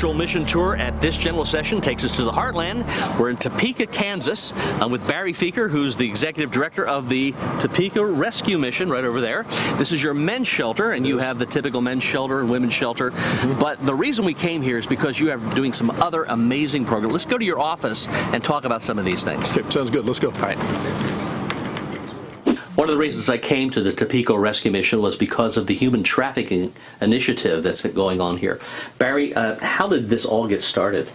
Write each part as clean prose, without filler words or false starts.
virtual mission tour at this general session takes us to the heartland. We're in Topeka, Kansas. I'm with Barry Feaker, who's the executive director of the Topeka Rescue Mission right over there. This is your men's shelter, and you have the typical men's shelter and women's shelter. But the reason we came here is because you are doing some other amazing programs. Let's go to your office and talk about some of these things. Okay, sounds good. Let's go. All right. One of the reasons I came to the Topeka Rescue Mission was because of the human trafficking initiative that's going on here. Barry, how did this all get started?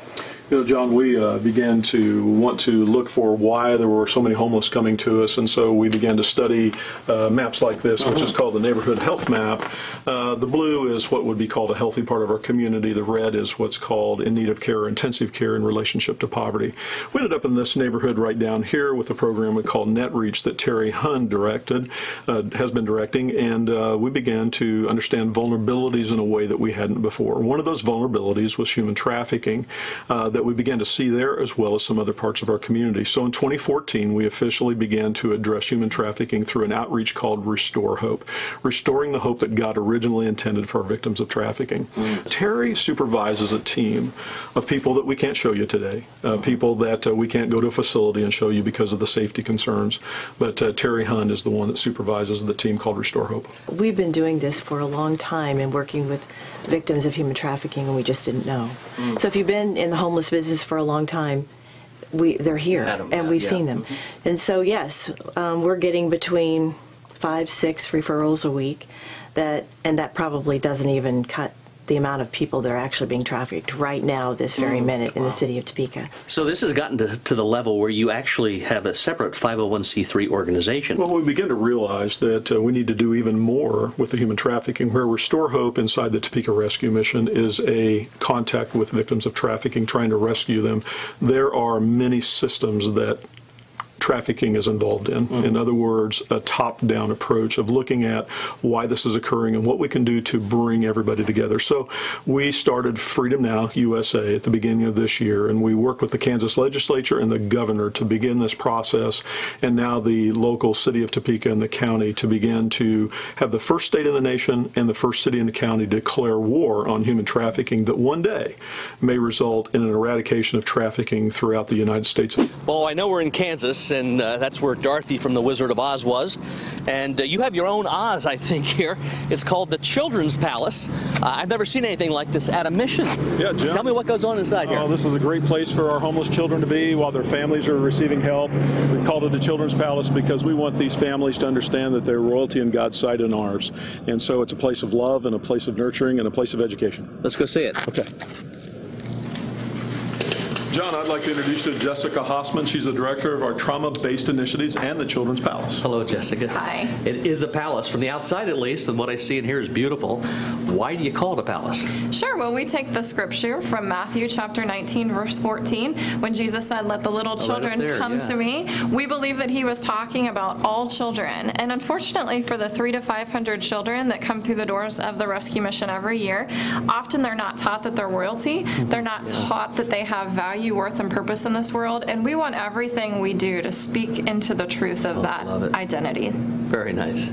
You know, John, we began to want to look for why there were so many homeless coming to us, and so we began to study maps like this, which is called the Neighborhood Health Map. The blue is what would be called a healthy part of our community. The red is what's called in need of care or intensive care in relationship to poverty. We ended up in this neighborhood right down here with a program we call NetReach that Terry Hund has been directing, and we began to understand vulnerabilities in a way that we hadn't before. One of those vulnerabilities was human trafficking. That we began to see there, as well as some other parts of our community. So in 2014, we officially began to address human trafficking through an outreach called Restore Hope, restoring the hope that God originally intended for our victims of trafficking. Terry supervises a team of people that we can't show you today, people that we can't go to a facility and show you because of the safety concerns. But Terry Hund is the one that supervises the team called Restore Hope. We've been doing this for a long time and working with victims of human trafficking, and we just didn't know. So if you've been in the homeless business for a long time, they're here, and we've seen them. And so yes, we're getting between 5-6 referrals a week, and that probably doesn't even cut the amount of people that are actually being trafficked right now, this very minute, in the city of Topeka. So this has gotten to the level where you actually have a separate 501c3 organization. Well, we begin to realize that we need to do even more with the human trafficking, where Restore Hope inside the Topeka Rescue Mission is a contact with victims of trafficking, trying to rescue them. There are many systems that trafficking is involved in. In other words, a top-down approach of looking at why this is occurring and what we can do to bring everybody together. So we started Freedom Now USA at the beginning of this year, and we worked with the Kansas legislature and the governor to begin this process, and now the local city of Topeka and the county to begin to have the first state in the nation and the first city in the county declare war on human trafficking that one day may result in an eradication of trafficking throughout the United States. Well, I know we're in Kansas, and that's where Dorothy from The Wizard of Oz was. And you have your own Oz, I think, here. It's called the Children's Palace. I've never seen anything like this at a mission. Yeah, Jim. Tell me what goes on inside here. This is a great place for our homeless children to be while their families are receiving help. We've called it the Children's Palace because we want these families to understand that they're royalty in God's sight and ours. And so it's a place of love and a place of nurturing and a place of education. Let's go see it. Okay. John, I'd like to introduce you to Jessica Hossman. She's the director of our trauma-based initiatives and the Children's Palace. Hello, Jessica. Hi. It is a palace. From the outside, at least, and what I see in here is beautiful. Why do you call it a palace? Sure. Well, we take the scripture from Matthew chapter 19, verse 14, when Jesus said, "Let the little children come to me." We believe that he was talking about all children. And unfortunately, for the 300 to 500 children that come through the doors of the rescue mission every year, often they're not taught that they're royalty. They're not taught that they have value, worth, and purpose in this world, and we want everything we do to speak into the truth of that identity. Very nice.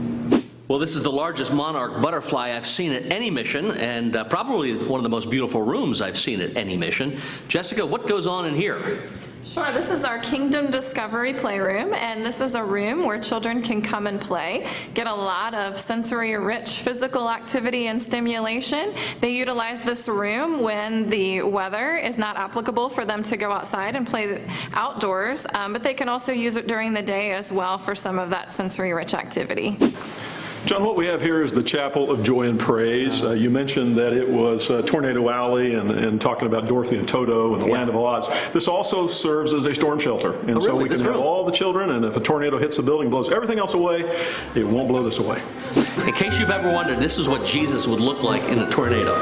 Well, this is the largest monarch butterfly I've seen at any mission, and probably one of the most beautiful rooms I've seen at any mission. Jessica, what goes on in here? Sure, this is our Kingdom Discovery Playroom, and this is a room where children can come and play, get a lot of sensory-rich physical activity and stimulation. They utilize this room when the weather is not applicable for them to go outside and play outdoors, but they can also use it during the day as well for some of that sensory-rich activity. John, what we have here is the Chapel of Joy and Praise. You mentioned that it was Tornado Alley and talking about Dorothy and Toto and the Land of Oz. This also serves as a storm shelter. And so we can have all the children, and if a tornado hits the building, blows everything else away, it won't blow this away. In case you've ever wondered, this is what Jesus would look like in a tornado.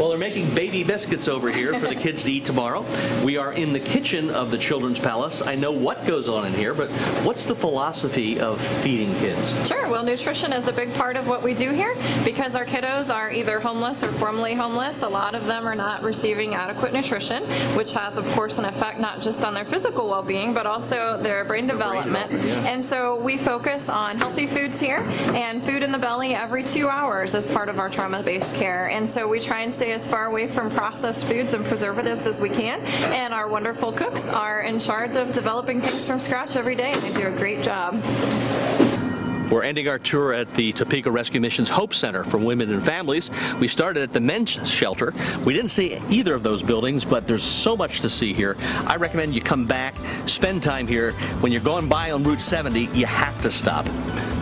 Well, they're making baby baby biscuits over here for the kids to eat tomorrow. We are in the kitchen of the Children's Palace. I know what goes on in here, but what's the philosophy of feeding kids? Sure. Well, nutrition is a big part of what we do here because our kiddos are either homeless or formerly homeless. A lot of them are not receiving adequate nutrition, which has, of course, an effect not just on their physical well-being, but also their brain development. And so we focus on healthy foods here and food in the belly every 2 hours as part of our trauma-based care. And so we try and stay as far away from processed foods and preservatives as we can. And our wonderful cooks are in charge of developing things from scratch every day, and they do a great job. We're ending our tour at the Topeka Rescue Mission's Hope Center for Women and Families. We started at the men's shelter. We didn't see either of those buildings, but there's so much to see here. I recommend you come back, spend time here. When you're going by on Route 70, you have to stop.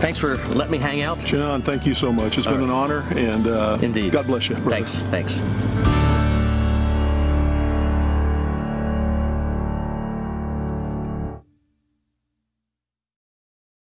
Thanks for letting me hang out. John, thank you so much. It's been an honor, and Indeed. God bless you, brother. Thanks.